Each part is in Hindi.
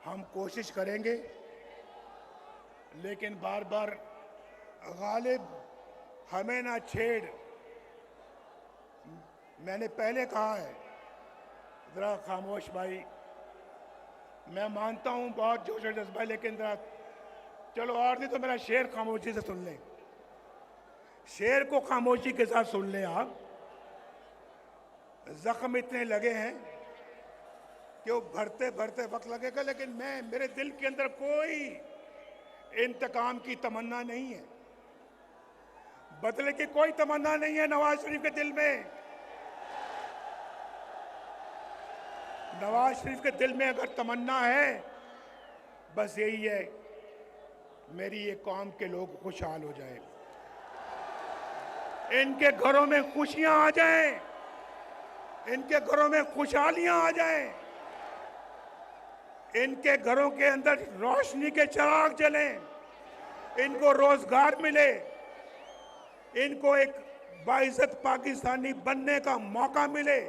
हम कोशिश करेंगे, लेकिन बार बार गालिब हमें ना छेड़। मैंने पहले कहा है, ज़रा खामोश भाई। मैं मानता हूं बहुत जोश और जज्बा, लेकिन ज़रा चलो और नहीं तो मेरा शेर खामोशी से सुन लें। शेर को खामोशी के साथ सुन लें आप। जख्म इतने लगे हैं कि वो भरते भरते वक्त लगेगा, लेकिन मेरे दिल के अंदर कोई इंतकाम की तमन्ना नहीं है, बदले की कोई तमन्ना नहीं है नवाज शरीफ के दिल में। नवाज शरीफ के दिल में अगर तमन्ना है, बस यही है, मेरी ये कौम के लोग खुशहाल हो जाए, इनके घरों में खुशियां आ जाएं, इनके घरों में खुशहालियां आ जाएं, इनके घरों के अंदर रोशनी के चिराग जलें, इनको रोजगार मिले, इनको एक बाइज्जत पाकिस्तानी बनने का मौका मिले,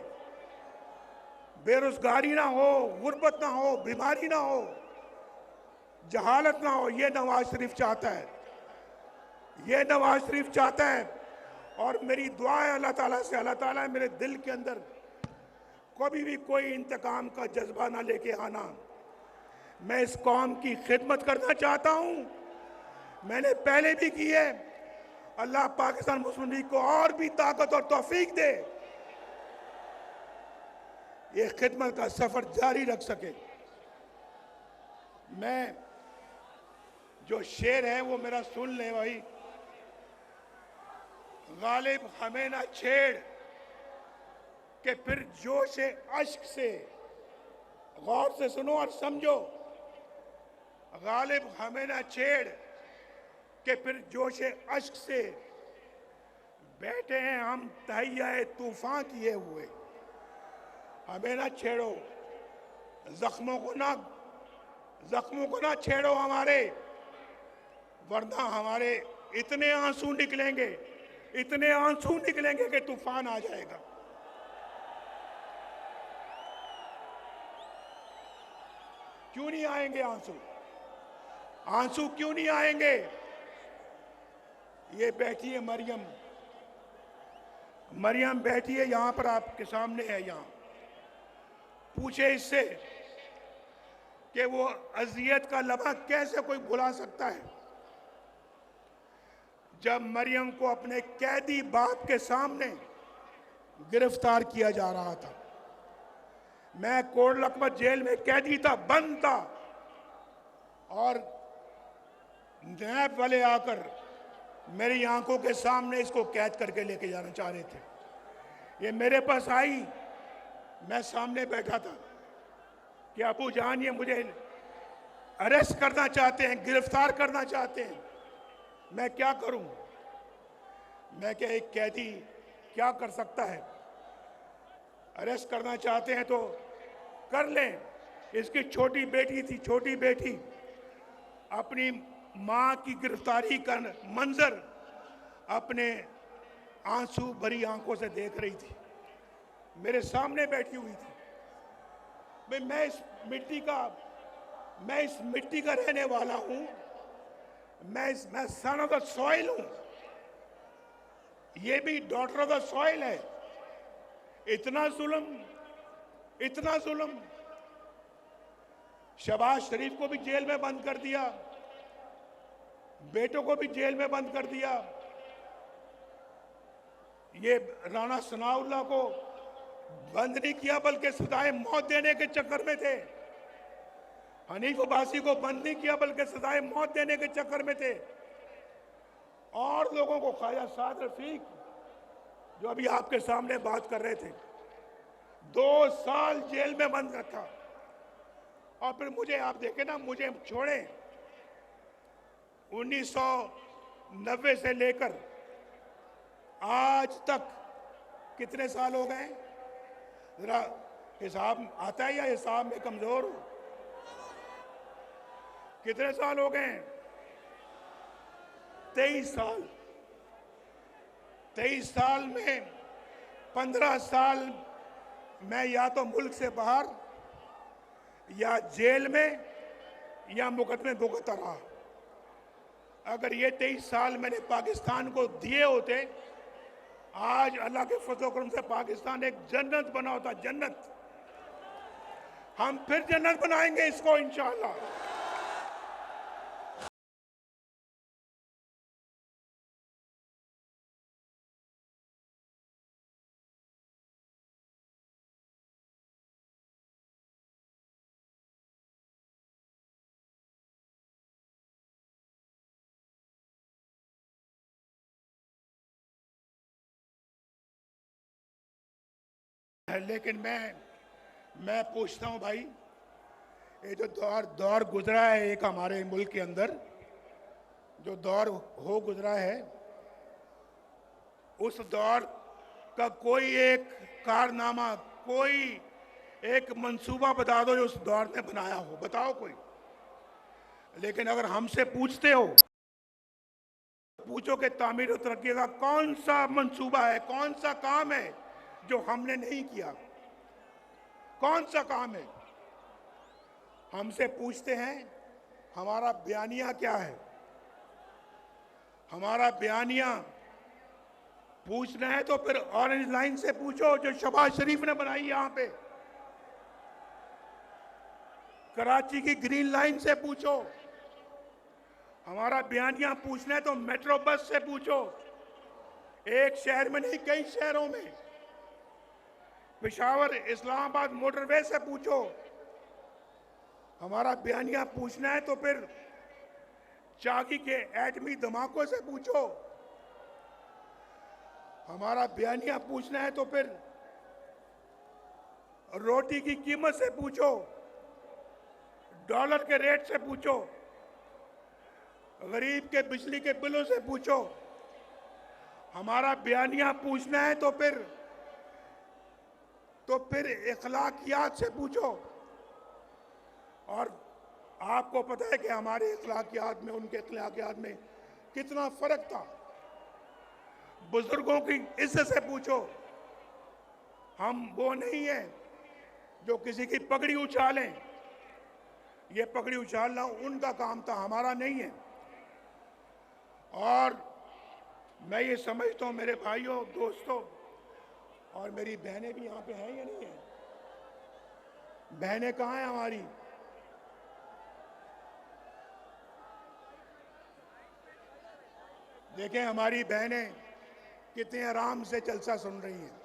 बेरोजगारी ना हो, गुर्बत ना हो, बीमारी ना हो, जहालत ना हो। ये नवाज शरीफ चाहता है, ये नवाज शरीफ चाहता है। और मेरी दुआ है अल्लाह ताला से, अल्लाह ताला मेरे दिल के अंदर कभी भी कोई इंतकाम का जज्बा ना लेके आना। मैं इस कौम की खिदमत करना चाहता हूं, मैंने पहले भी की है। अल्लाह पाकिस्तान मुस्लिम लीग को और भी ताकत और तौफीक दे, ये खिदमत का सफर जारी रख सके। मैं जो शेर है वो मेरा सुन ले भाई। गालिब हमें ना छेड़ कि फिर जोश अश्क से, गौर से सुनो और समझो। गालिब हमें ना छेड़ कि फिर जोश अश्क से बैठे हैं हम तहैया तूफान किए हुए। हमें ना छेड़ो, जख्मों को ना छेड़ो हमारे, वरना हमारे इतने आंसू निकलेंगे, इतने आंसू निकलेंगे कि तूफान आ जाएगा। क्यों नहीं आएंगे आंसू? आंसू क्यों नहीं आएंगे? ये बैठी है मरियम, मरियम बैठी है यहां पर, आपके सामने है यहां। पूछे इससे कि वो अजियत का लम्हा कैसे कोई भुला सकता है, जब मरियम को अपने कैदी बाप के सामने गिरफ्तार किया जा रहा था। मैं कोट लखपत जेल में कैदी था, बंद था, और नैब वाले आकर मेरी आंखों के सामने इसको कैद करके लेके जाना चाह रहे थे। ये मेरे पास आई, मैं सामने बैठा था कि अबू जान ये मुझे अरेस्ट करना चाहते हैं, गिरफ्तार करना चाहते हैं, मैं क्या करूं? मैं क्या, एक कैदी क्या कर सकता है? अरेस्ट करना चाहते हैं तो कर लें। इसकी छोटी बेटी थी, छोटी बेटी अपनी मां की गिरफ्तारी का मंजर अपने आंसू भरी आंखों से देख रही थी, मेरे सामने बैठी हुई थी। मैं इस मिट्टी का रहने वाला हूं, मैं सन ऑफ द सॉइल हूं, ये भी डॉटर ऑफ द सॉइल है। इतना जुल्म, इतना जुल्म। शहबाज शरीफ को भी जेल में बंद कर दिया, बेटों को भी जेल में बंद कर दिया। ये राणा सनाउल्लाह को बंद नहीं किया, बल्कि सजाए मौत देने के चक्कर में थे। हनीफ अब्बासी को बंद नहीं किया, बल्कि सजाए मौत देने के चक्कर में थे। और लोगों को, ख्वाजा साद रफीक जो अभी आपके सामने बात कर रहे थे, 2 साल जेल में बंद रखा। और फिर मुझे, आप देखें ना, मुझे छोड़े 1990 से लेकर आज तक कितने साल हो गए? जरा हिसाब आता है या हिसाब में कमजोर हूं? कितने साल हो गए? 23 साल। 23 साल में 15 साल मैं या तो मुल्क से बाहर या जेल में या मुकदमे भुगतता रहा। अगर ये 23 साल मैंने पाकिस्तान को दिए होते, आज अल्लाह के फजल करम से पाकिस्तान एक जन्नत बना होता, जन्नत। हम फिर जन्नत बनाएंगे इसको इंशाअल्लाह। लेकिन मैं पूछता हूं भाई, ये जो दौर गुजरा है एक हमारे मुल्क के अंदर, जो दौर हो गुजरा है, उस दौर का कोई एक कारनामा, कोई एक मंसूबा बता दो जो उस दौर ने बनाया हो, बताओ कोई। लेकिन अगर हमसे पूछते हो, पूछो कि तामीर और तरक्की का कौन सा मंसूबा है, कौन सा काम है जो हमने नहीं किया, कौन सा काम है? हमसे पूछते हैं हमारा बयानिया क्या है। हमारा बयानिया पूछना है तो फिर ऑरेंज लाइन से पूछो जो शहबाज शरीफ ने बनाई यहां पे। कराची की ग्रीन लाइन से पूछो। हमारा बयानिया पूछना है तो मेट्रो बस से पूछो, एक शहर में नहीं कई शहरों में। पेशावर इस्लामाबाद मोटरवे से पूछो। हमारा बयानिया पूछना है तो फिर चाकी के एटमी धमाकों से पूछो। हमारा बयानिया पूछना है तो फिर रोटी की कीमत से पूछो, डॉलर के रेट से पूछो, गरीब के बिजली के बिलों से पूछो। हमारा बयानिया पूछना है तो फिर इखलाकियात से पूछो। और आपको पता है कि हमारे इखलाकियात में उनके इखलाकियात में कितना फर्क था। बुजुर्गों की इज्जत से पूछो। हम वो नहीं है जो किसी की पगड़ी उछालें। ये पगड़ी उछालना उनका काम था, हमारा नहीं है। और मैं ये समझता हूं मेरे भाइयों, दोस्तों, और मेरी बहनें भी यहां पे हैं या नहीं है? बहनें कहां हैं हमारी? देखें हमारी बहनें कितने आराम से जलसा सुन रही हैं,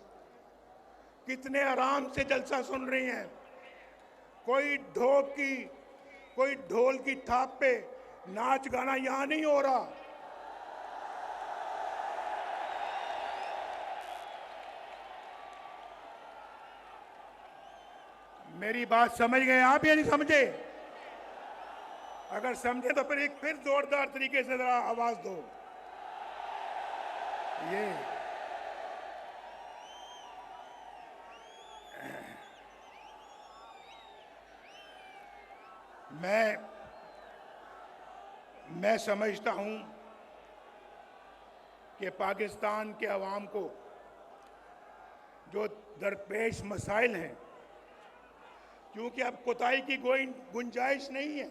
कितने आराम से जलसा सुन रही हैं। कोई ढोल की थाप पे नाच गाना यहां नहीं हो रहा। मेरी बात समझ गए आप या नहीं समझे? अगर समझे तो फिर जोरदार तरीके से जरा आवाज दो। ये मैं समझता हूं कि पाकिस्तान के अवाम को जो दरपेश मसाइल हैं, क्योंकि अब कोताही की कोई गुंजाइश नहीं है,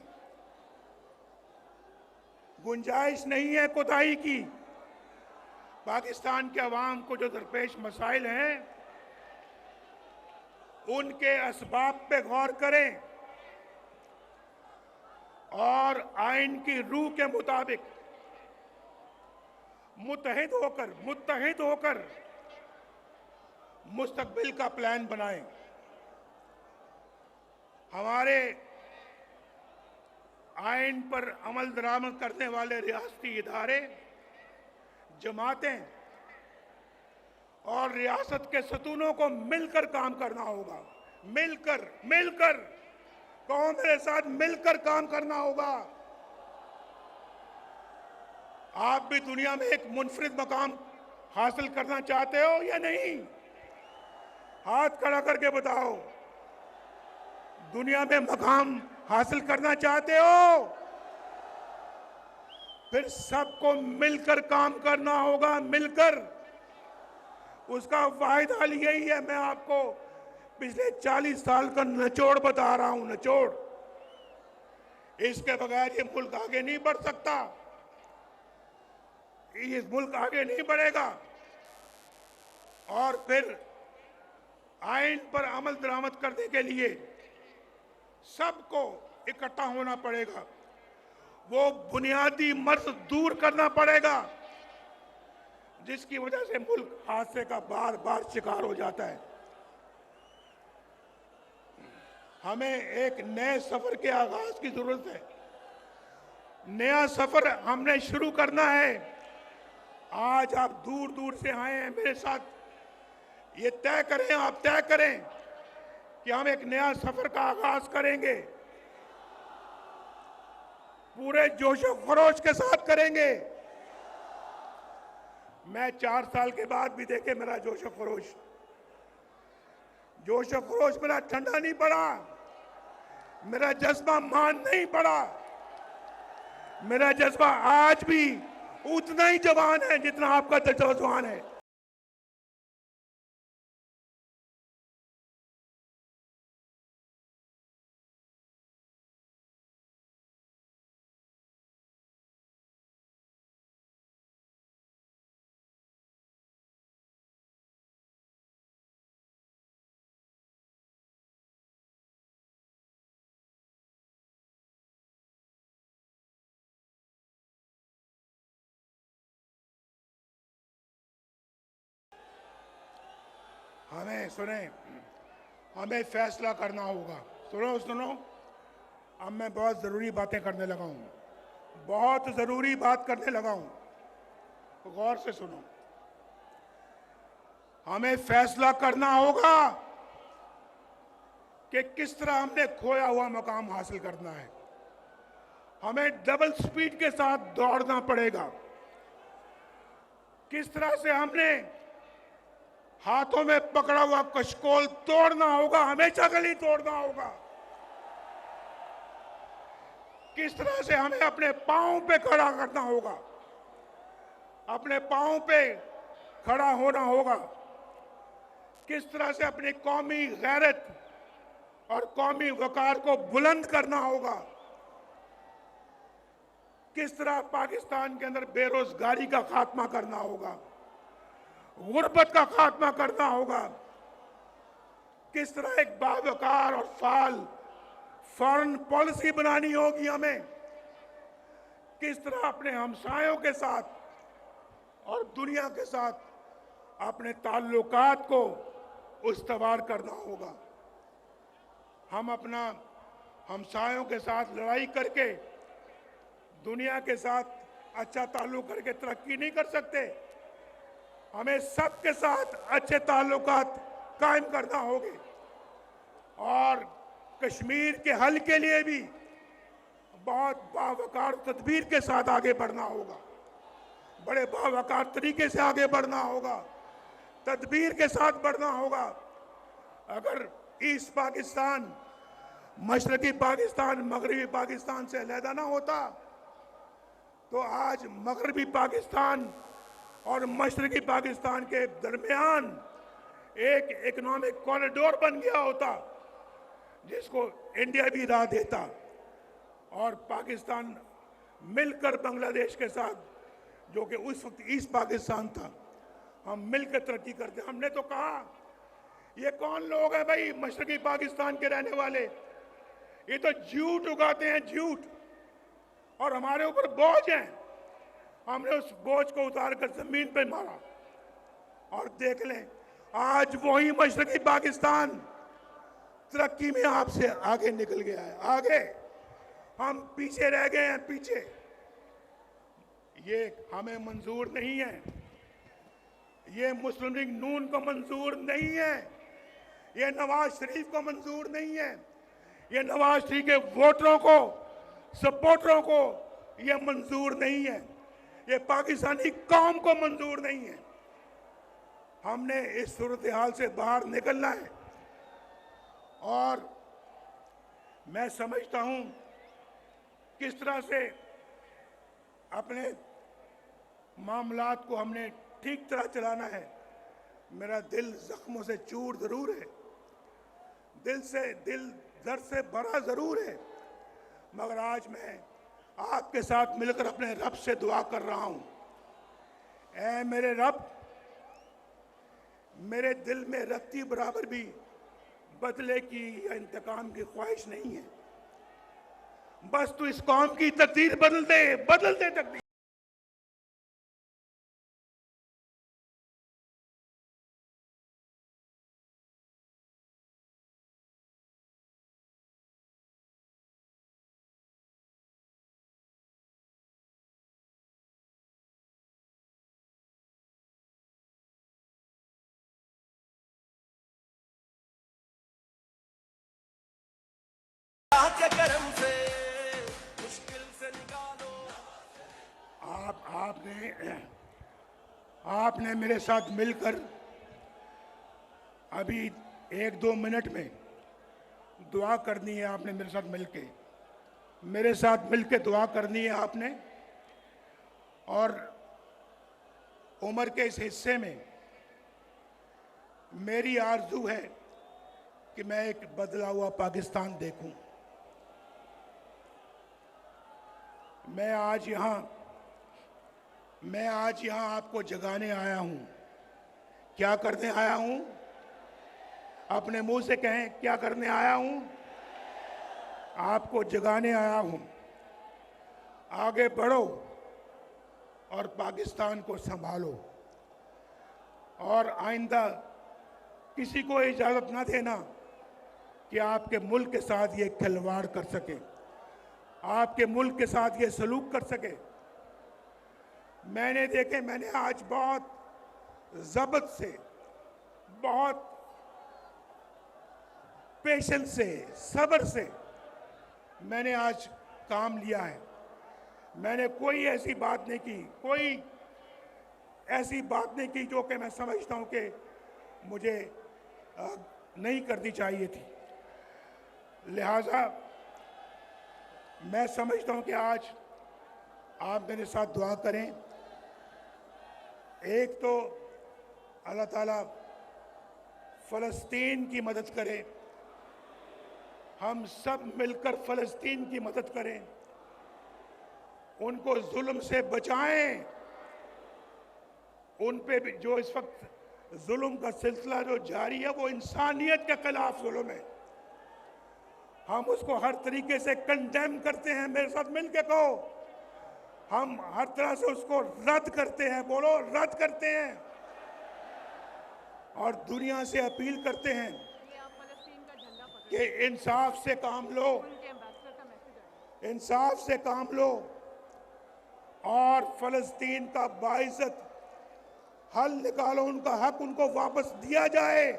गुंजाइश नहीं है कोताही की। पाकिस्तान के अवाम को जो दरपेश मसाइल हैं, उनके असबाब पे गौर करें और आइन की रूह के मुताबिक मुत्तहिद होकर मुस्तकबिल का प्लान बनाएं। हमारे आइन पर अमल दरामद करने वाले रियासती इदारे, जमातें और रियासत के सतूनों को मिलकर काम करना होगा। मिलकर कौन मेरे साथ मिलकर काम करना होगा। आप भी दुनिया में एक मुनफरिद मकाम हासिल करना चाहते हो या नहीं? हाथ खड़ा करके बताओ। दुनिया में मकाम हासिल करना चाहते हो? फिर सबको मिलकर काम करना होगा, मिलकर। उसका वाहिद हल यही है। मैं आपको पिछले 40 साल का निचोड़ बता रहा हूं, निचोड़। इसके बगैर ये मुल्क आगे नहीं बढ़ सकता। ये मुल्क आगे नहीं बढ़ेगा। और फिर आइन पर अमल दरामद करने के लिए सबको इकट्ठा होना पड़ेगा। वो बुनियादी मर्ज दूर करना पड़ेगा जिसकी वजह से मुल्क हादसे का बार बार शिकार हो जाता है। हमें एक नए सफर के आगाज की जरूरत है। नया सफर हमने शुरू करना है। आज आप दूर दूर से आए हैं मेरे साथ, ये तय करें, आप तय करें कि हम एक नया सफर का आगाज करेंगे, पूरे जोशो खरोश के साथ करेंगे। मैं 4 साल के बाद भी देखे मेरा जोशो खरोश मेरा ठंडा नहीं पड़ा, मेरा जज्बा मान नहीं पड़ा। मेरा जज्बा आज भी उतना ही जवान है जितना आपका जवान है। हमें सुने, हमें फैसला करना होगा। सुनो, अब मैं बहुत जरूरी बातें करने लगा हूं, बहुत जरूरी बात करने लगा हूं, तो गौर से सुनो। हमें फैसला करना होगा कि किस तरह हमने खोया हुआ मकाम हासिल करना है। हमें डबल स्पीड के साथ दौड़ना पड़ेगा। किस तरह से हमने हाथों में पकड़ा हुआ कशकोल तोड़ना होगा, हमेशा के लिए तोड़ना होगा। किस तरह से हमें अपने पांव पे खड़ा करना होगा, अपने पांव पे खड़ा होना होगा। किस तरह से अपनी कौमी गैरत और कौमी वकार को बुलंद करना होगा। किस तरह पाकिस्तान के अंदर बेरोजगारी का खात्मा करना होगा, गुर्बत का खात्मा करना होगा। किस तरह एक बावकार और फाल फॉरेन पॉलिसी बनानी होगी हमें। किस तरह अपने हमसायों के साथ और दुनिया के साथ अपने ताल्लुकात को उस्तवार करना होगा। हम अपना हमसायों के साथ लड़ाई करके दुनिया के साथ अच्छा ताल्लुक करके तरक्की नहीं कर सकते। हमें सबके साथ अच्छे ताल्लुकात कायम करना होंगे और कश्मीर के हल के लिए भी बहुत बावकार तदबीर के साथ आगे बढ़ना होगा। बड़े बावकार तरीके से आगे बढ़ना होगा, तदबीर के साथ बढ़ना होगा। अगर ईस्ट पाकिस्तान मशरकी पाकिस्तान मगरबी पाकिस्तान से अलहदा ना होता तो आज मगरबी पाकिस्तान और मशरकी पाकिस्तान के दरमियान एक इकोनॉमिक कॉरिडोर बन गया होता जिसको इंडिया भी राह देता और पाकिस्तान मिलकर बांग्लादेश के साथ, जो कि उस वक्त ईस्ट पाकिस्तान था, हम मिलकर तरक्की करते। हमने तो कहा ये कौन लोग हैं भाई मशरकी पाकिस्तान के रहने वाले, ये तो झूठ उगाते हैं, झूठ, और हमारे ऊपर बोझ है। हमने उस बोझ को उतार कर जमीन पे मारा और देख लें आज वही मशरकी पाकिस्तान तरक्की में आपसे आगे निकल गया है। आगे हम पीछे रह गए हैं, पीछे। ये हमें मंजूर नहीं है, ये मुस्लिम लीग नून को मंजूर नहीं है, ये नवाज शरीफ को मंजूर नहीं है, ये नवाज शरीफ के वोटरों को, सपोर्टरों को ये मंजूर नहीं है, ये पाकिस्तानी कौम को मंजूर नहीं है। हमने इस सूरत हाल से बाहर निकलना है और मैं समझता हूं किस तरह से अपने मामलात को हमने ठीक तरह चलाना है। मेरा दिल जख्मों से चूर जरूर है, दिल दर्द से भरा जरूर है, मगर आज मैं आपके साथ मिलकर अपने रब से दुआ कर रहा हूं। ऐ मेरे रब, मेरे दिल में रत्ती बराबर भी बदले की या इंतकाम की ख्वाहिश नहीं है। बस तू इस कौम की तकदीर बदल दे तकदीर। के करम से मुश्किल से निकालो। आपने मेरे साथ मिलकर अभी 1-2 मिनट में दुआ करनी है। आपने मेरे साथ मिलके दुआ करनी है आपने। और उम्र के इस हिस्से में मेरी आरज़ू है कि मैं एक बदला हुआ पाकिस्तान देखूं। मैं आज यहाँ आपको जगाने आया हूं। क्या करने आया हूं? अपने मुंह से कहें, क्या करने आया हूं? आपको जगाने आया हूं। आगे बढ़ो और पाकिस्तान को संभालो। और आइंदा किसी को इजाजत ना देना कि आपके मुल्क के साथ ये खिलवाड़ कर सके, आपके मुल्क के साथ ये सलूक कर सके। मैंने आज बहुत ज़बत से, बहुत पेशेंस से, सब्र से मैंने आज काम लिया है। मैंने कोई ऐसी बात नहीं की जो कि मैं समझता हूं कि मुझे नहीं करनी चाहिए थी। लिहाजा मैं समझता हूं कि आज आप मेरे साथ दुआ करें। एक तो अल्लाह ताला फ़लस्तीन की मदद करे, हम सब मिलकर फ़लस्तीन की मदद करें, उनको जुल्म से बचाएं। उन पे भी जो इस वक्त जुल्म का सिलसिला जो जारी है वो इंसानियत के खिलाफ जुल्म है। हम उसको हर तरीके से कंडेम करते हैं। मेरे साथ मिलके कहो, हम हर तरह से उसको रद्द करते हैं। बोलो, रद्द करते हैं। और दुनिया से अपील करते हैं कि इंसाफ से काम लो, इंसाफ से काम लो और फ़लस्तीन का बाइज़्ज़त हल निकालो। उनका हक उनको वापस दिया जाए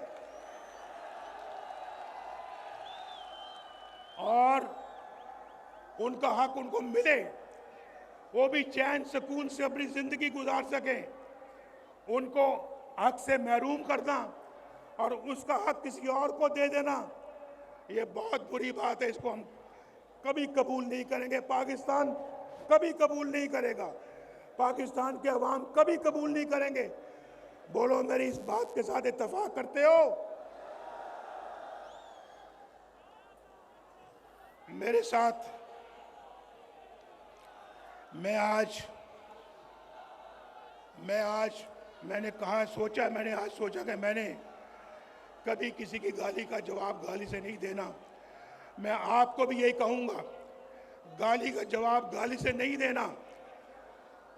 और उनका हक उनको मिले, वो भी चैन सुकून से अपनी जिंदगी गुजार सकें। उनको हक से महरूम करना और उसका हक किसी और को दे देना, ये बहुत बुरी बात है। इसको हम कभी कबूल नहीं करेंगे। पाकिस्तान कभी कबूल नहीं करेगा। पाकिस्तान के अवाम कभी कबूल नहीं करेंगे। बोलो, मेरी इस बात के साथ इत्तेफाक करते हो? मेरे साथ मैंने आज सोचा कि मैंने कभी किसी की गाली का जवाब गाली से नहीं देना। मैं आपको भी यही कहूंगा, गाली का जवाब गाली से नहीं देना।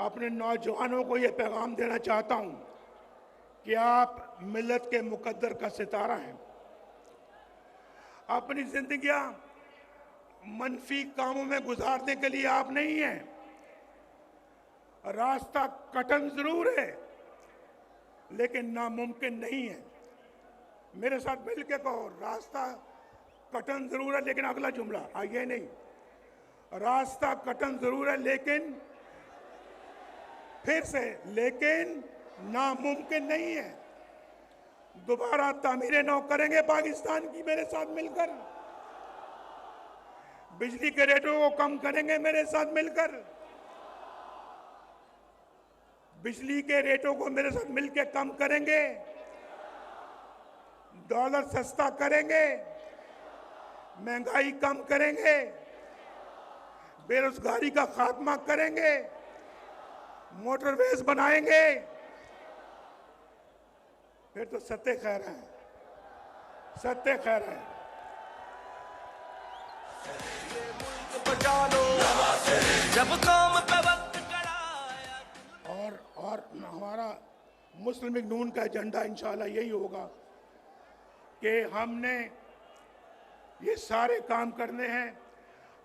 अपने नौजवानों को यह पैगाम देना चाहता हूं कि आप मिल्लत के मुकद्दर का सितारा हैं। अपनी जिंदगियां मनफी कामों में गुजारने के लिए आप नहीं हैं। रास्ता कठिन जरूर है लेकिन नामुमकिन नहीं है। मेरे साथ मिलके कहो, रास्ता कठिन जरूर है लेकिन अगला जुमला आइए नहीं, रास्ता कठिन जरूर है लेकिन फिर से लेकिन नामुमकिन नहीं है। दोबारा तामीर नौ करेंगे पाकिस्तान की मेरे साथ मिलकर। बिजली के रेटों को कम करेंगे मेरे साथ मिलकर। बिजली के रेटों को मेरे साथ मिलकर कम करेंगे। डॉलर सस्ता करेंगे, महंगाई कम करेंगे बेरोजगारी का खात्मा करेंगे, मोटरवेज बनाएंगे, फिर तो सत्य खैर है, सत्य खैर है। ये मुल्क बचा लो जब कौम पे वक्त कड़ा आया। और हमारा मुस्लिम लीग नून का एजेंडा इंशाल्लाह यही होगा कि हमने ये सारे काम करने हैं,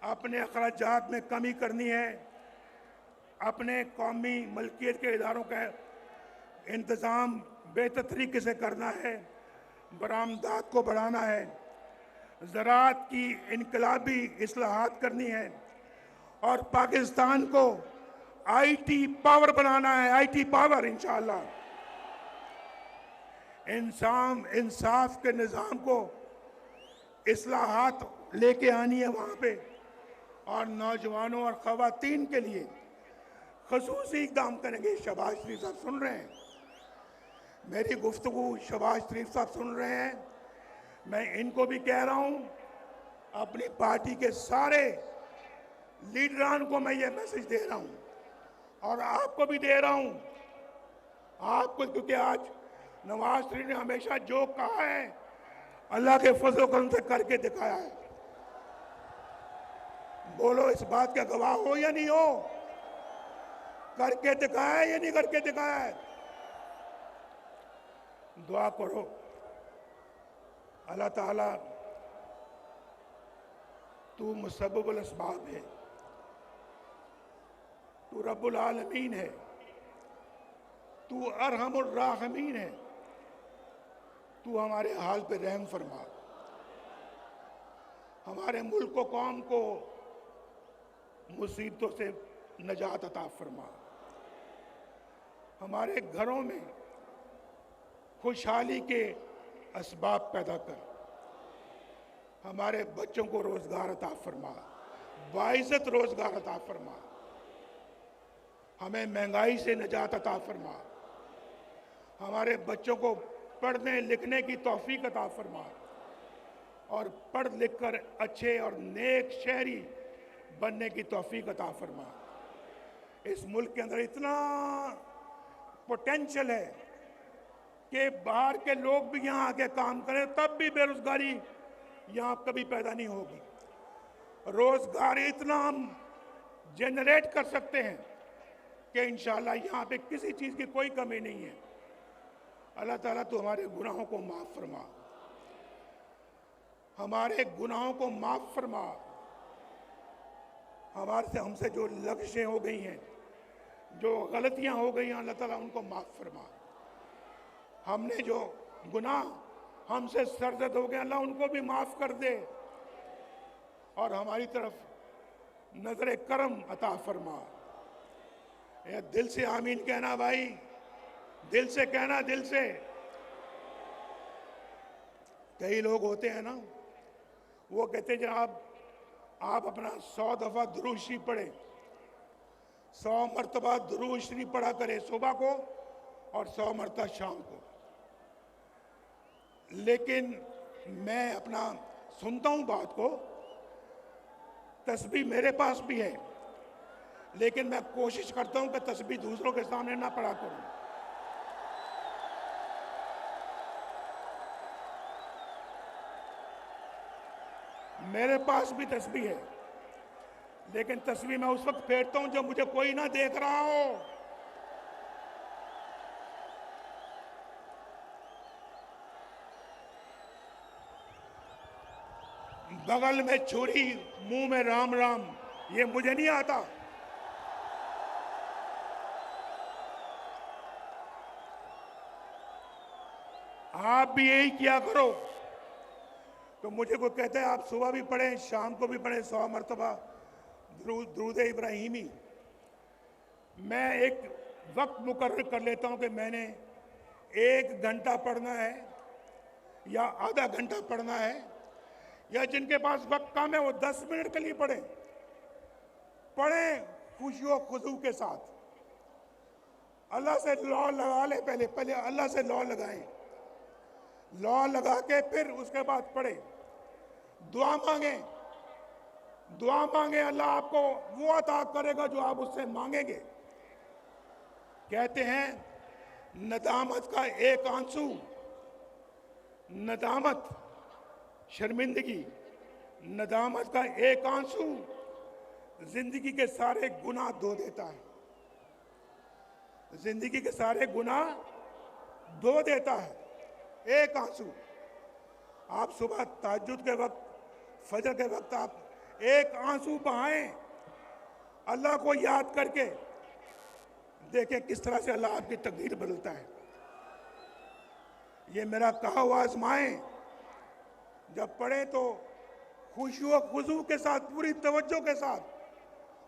अपने अखराजात में कमी करनी है, अपने कौमी मलकियत के इदारों का इंतज़ाम बेहतर तरीके से करना है, बरामदात को बढ़ाना है, ज़राअत की इनकलाबी इस्लाहात करनी है और पाकिस्तान को आईटी पावर बनाना है, आईटी पावर इंशाअल्लाह। इंसाफ के निज़ाम को इस्लाहात लेके आनी है वहाँ पे, और नौजवानों और ख़वातीन के लिए खसूसी काम करेंगे। शहबाज शरीफ साहब सुन रहे हैं मेरी गुफ्तगू, शहबाज शरीफ साहब सुन रहे हैं। मैं इनको भी कह रहा हूँ, अपनी पार्टी के सारे लीडरान को मैं ये मैसेज दे रहा हूँ और आपको भी दे रहा हूँ, आपको, क्योंकि आज नवाज शरीफ ने हमेशा जो कहा है अल्लाह के फजल करम से करके दिखाया है। बोलो, इस बात का गवाह हो या नहीं हो? करके दिखाया है या नहीं करके दिखाया है? दुआ करो अल्लाह ताला, तू मुसब्बिबुल अस्बाब है, तू रब्बुल आलमीन है, तू अरहमुर राहिमीन है, तू हमारे हाल पे रहम फरमा, हमारे मुल्क को, कौम को मुसीबतों से नजात अता फरमा, हमारे घरों में खुशहाली के असबाब पैदा कर, हमारे बच्चों को रोजगार अता फरमा, बाइज्जत रोजगार अता फरमा, हमें महंगाई से निजात अता फरमा, हमारे बच्चों को पढ़ने लिखने की तौफीक अता फरमा और पढ़ लिख कर अच्छे और नेक शहरी बनने की तौफीक अता फरमा। इस मुल्क के अंदर इतना पोटेंशियल है कि बाहर के लोग भी यहाँ आके काम करें, तब भी बेरोजगारी यहाँ कभी पैदा नहीं होगी। रोजगार इतना हम जनरेट कर सकते हैं कि इंशाल्लाह यहाँ पे किसी चीज़ की कोई कमी नहीं है। अल्लाह ताला तो हमारे गुनाहों को माफ़ फरमा, हमारे गुनाहों को माफ़ फरमा, हमसे जो लग़ज़ें हो गई हैं, जो गलतियां हो गई हैं, अल्लाह ताला उनको माफ़ फरमा। हमने जो गुनाह हमसे सरजद हो गए, अल्लाह उनको भी माफ़ कर दे और हमारी तरफ नजर करम अता फरमा। ये दिल से आमीन कहना भाई, दिल से कहना, दिल से। कई लोग होते हैं ना, वो कहते हैं जनाब आप अपना 100 दफ़ा दुरूद शरीफ पढ़े, 100 मरतबा दुरूद शरीफ पढ़ा करे सुबह को और 100 मरतबा शाम को। लेकिन मैं अपना सुनता हूँ बात को, तस्बीह मेरे पास भी है, लेकिन मैं कोशिश करता हूँ कि तस्बीह दूसरों के सामने ना पढ़ा करूँ। मेरे पास भी तस्बीह है, लेकिन तस्बीह मैं उस वक्त फेरता हूं जब मुझे कोई ना देख रहा हो। बगल में छुरी, मुंह में राम राम, ये मुझे नहीं आता। आप भी यही किया करो। तो मुझे कोई कहता है आप सुबह भी पढ़ें, शाम को भी पढ़ें 100 मरतबा दुरूद इब्राहिमी। मैं एक वक्त मुकर्रर कर लेता हूं कि मैंने 1 घंटा पढ़ना है या आधा घंटा पढ़ना है, या जिनके पास वक्त कम है वो 10 मिनट के लिए पढ़ें खुशियों खुशू के साथ। अल्लाह से लौ लगा ले, पहले अल्लाह से लौ लगाएं, लौ लगा के फिर उसके बाद पढ़े, दुआ मांगे, दुआ मांगे, अल्लाह आपको वो अता करेगा जो आप उससे मांगेंगे। कहते हैं नदामत का एक आंसू, नदामत शर्मिंदगी, नदामत का एक आंसू जिंदगी के सारे गुनाह धो देता है, जिंदगी के सारे गुनाह धो देता है एक आंसू। आप सुबह तहज्जुद के वक्त, फजर के वक्त आप एक आंसू बहाएं अल्लाह को याद करके, देखें किस तरह से अल्लाह आपकी तकदीर बदलता है। ये मेरा कहा हुआ आजमाएं, जब पढ़े तो खुशी व खुशू के साथ, पूरी तवज्जो के साथ,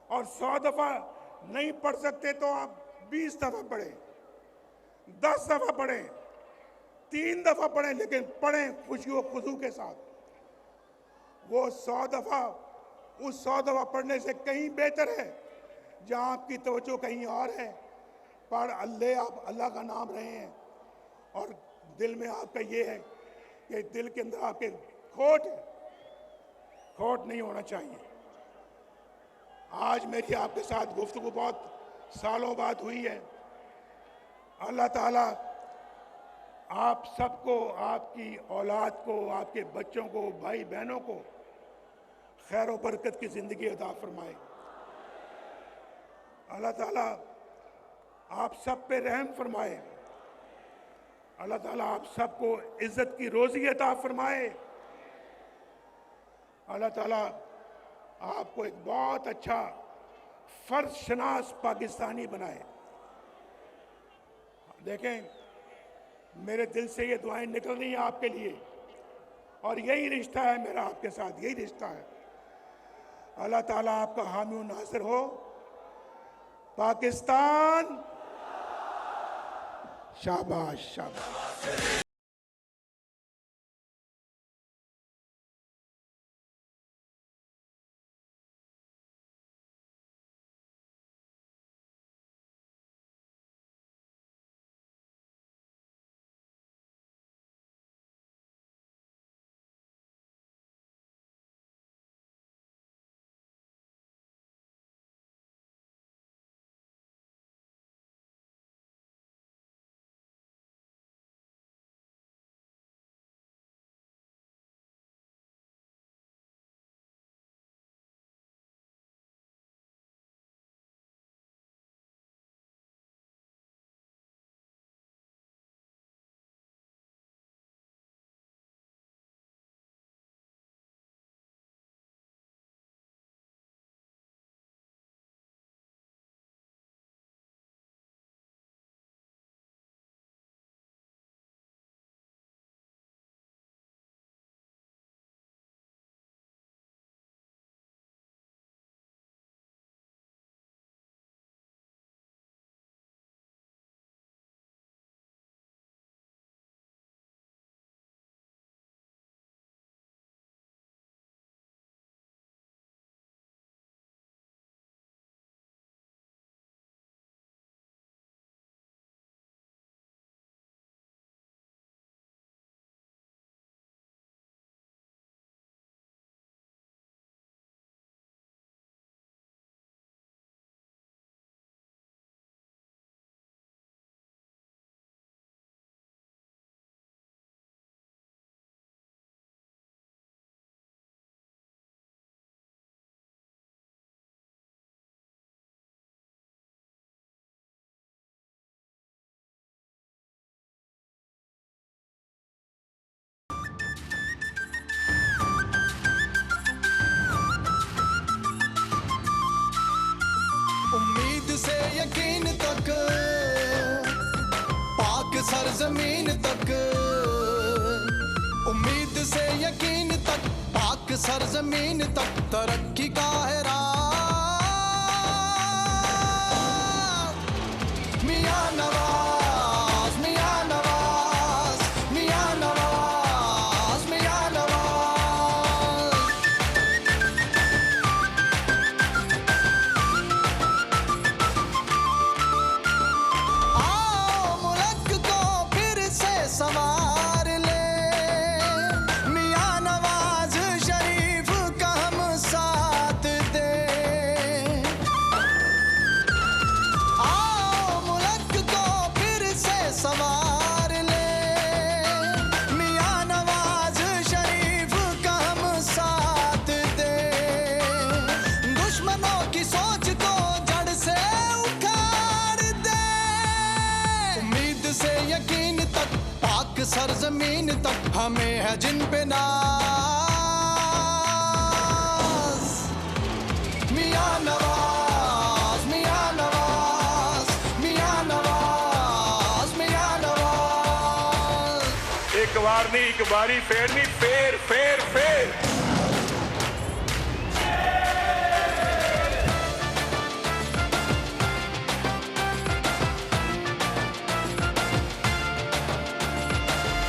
और 100 दफा नहीं पढ़ सकते तो आप 20 दफा पढ़ें, 10 दफा पढ़ें, 3 दफा पढ़ें, लेकिन पढ़ें खुशी व खुशू के साथ। वो 100 दफा, उस 100 दफा पढ़ने से कहीं बेहतर है जहां आपकी तवज्जो कहीं और है, पर आप अल्लाह का नाम रहे हैं और दिल में आपका ये है कि दिल के अंदर आपके खोट नहीं होना चाहिए। आज मेरी आपके साथ गुफ्तगू बहुत सालों बाद हुई है। अल्लाह ताला आप सबको, आपकी औलाद को, आपके बच्चों को, भाई बहनों को खैर और बरकत की जिंदगी अता फरमाए। अल्लाह ताला आप सब पे रहम फरमाए। अल्लाह ताला आप सबको इज्जत की रोजी अता फरमाए। अल्लाह ताला आपको एक बहुत अच्छा फर्ज शनास पाकिस्तानी बनाए। देखें, मेरे दिल से ये दुआएं निकल रही हैं आपके लिए, और यही रिश्ता है मेरा आपके साथ, यही रिश्ता है। अल्लाह ताला आपका हामी और नासिर हो। पाकिस्तान शाबाश शाबाश। उम्मीद से यकीन तक, पाक सरजमीन तक, उम्मीद से यकीन तक, पाक सरजमीन तक, तरक्की का है राह। मियां नवाज, मियां नवाज, मियां नवाज, मियां नवाज। आओ मुल्क को फिर से संवार ले, मियां नवाज शरीफ का हम साथ सरजमीन तक हमें है जिन पे नाज। मियां नवाज, मियां नवाज, मियां नवाज, मियां नवाज। एक बार नहीं, एक बारी फेर नहीं, फेर फेर फेर।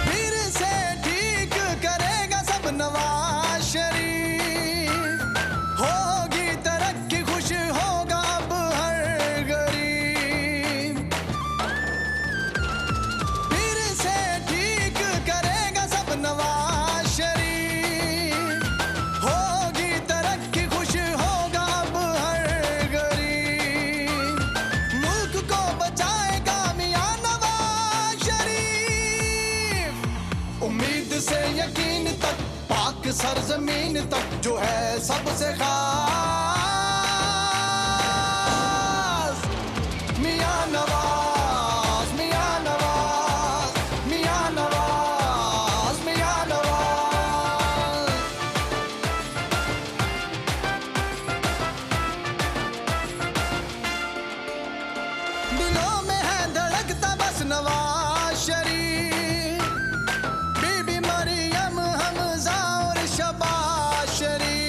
फिर से ठीक करेगा सब नवाज शरीफ, होगी तरक्की, खुश होगा अब हर गरीब। फिर से ठीक करेगा सब नवाज शरीफ, होगी तरक्की, खुश होगा अब हर गरीब। मुल्क को बचाएगा मियां नवाज शरीफ। उम्मीद से यकीन तक, पाक सरजमीन तक जो है सबसे खास। मियां नवाज, मियां नवाज, मियां नवाज, मियां नवाज। दिलों में है धड़कता बस नवाज शरीफ, बीबी मरियम, हमजा और शबाज शरीफ।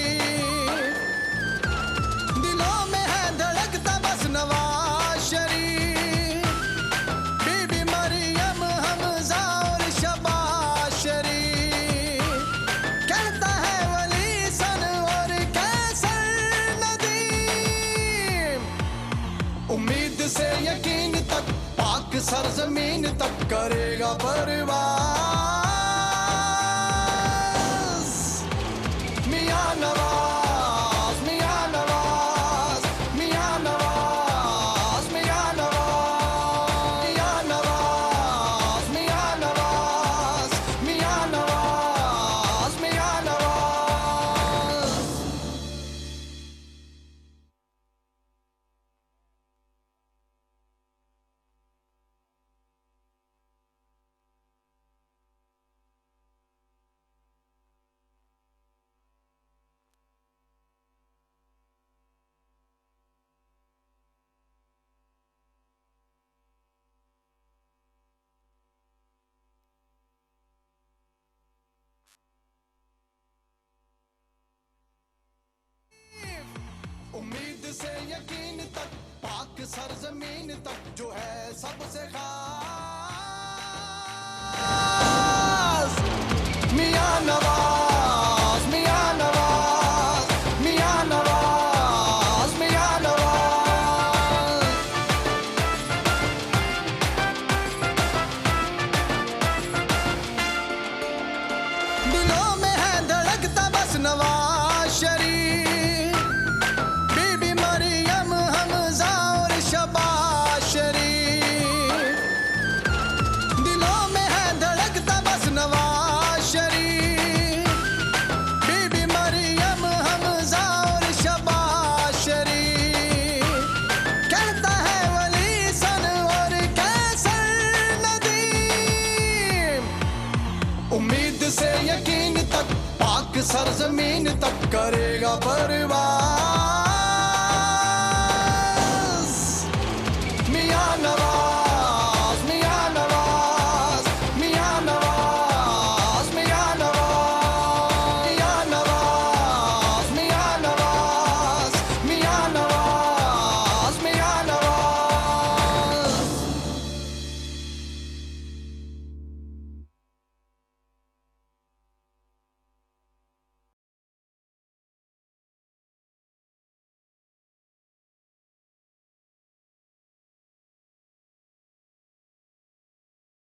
दिलों में है धड़कता बस नवाज शरीफ, बीबी मरियम, हमजा और शबाज शरीफ। कहता है वली सन और कैसर नदीम। उम्मीद से यकीन तक, पाक सरजमीन तक करेगा परवाज़। मियां नवाज, मियां नवाज, मियां नवाज, मियां नवाज, मियां नवाज, मियां नवाज, मियां नवाज, मियां नवाज। उम्मीद से यकीन तक, पाक सरजमीन तक जो है सबसे खास। मियां नवाज, मियां नवाज, मियां नवाज, मियां नवाज। दिलों में है धड़कता बस नवाज शरीफ, बीबी मरियम, हमजा और शबाज शरीफ। दिलों में है धड़कता बस नवाज शरीफ, बीबी मरियम, हमजा और शबाज शरीफ। कहता है वली सन और कैसर नदीम। उम्मीद से यकीन तक, पाक सरजमीन तक करेगा परवाज़।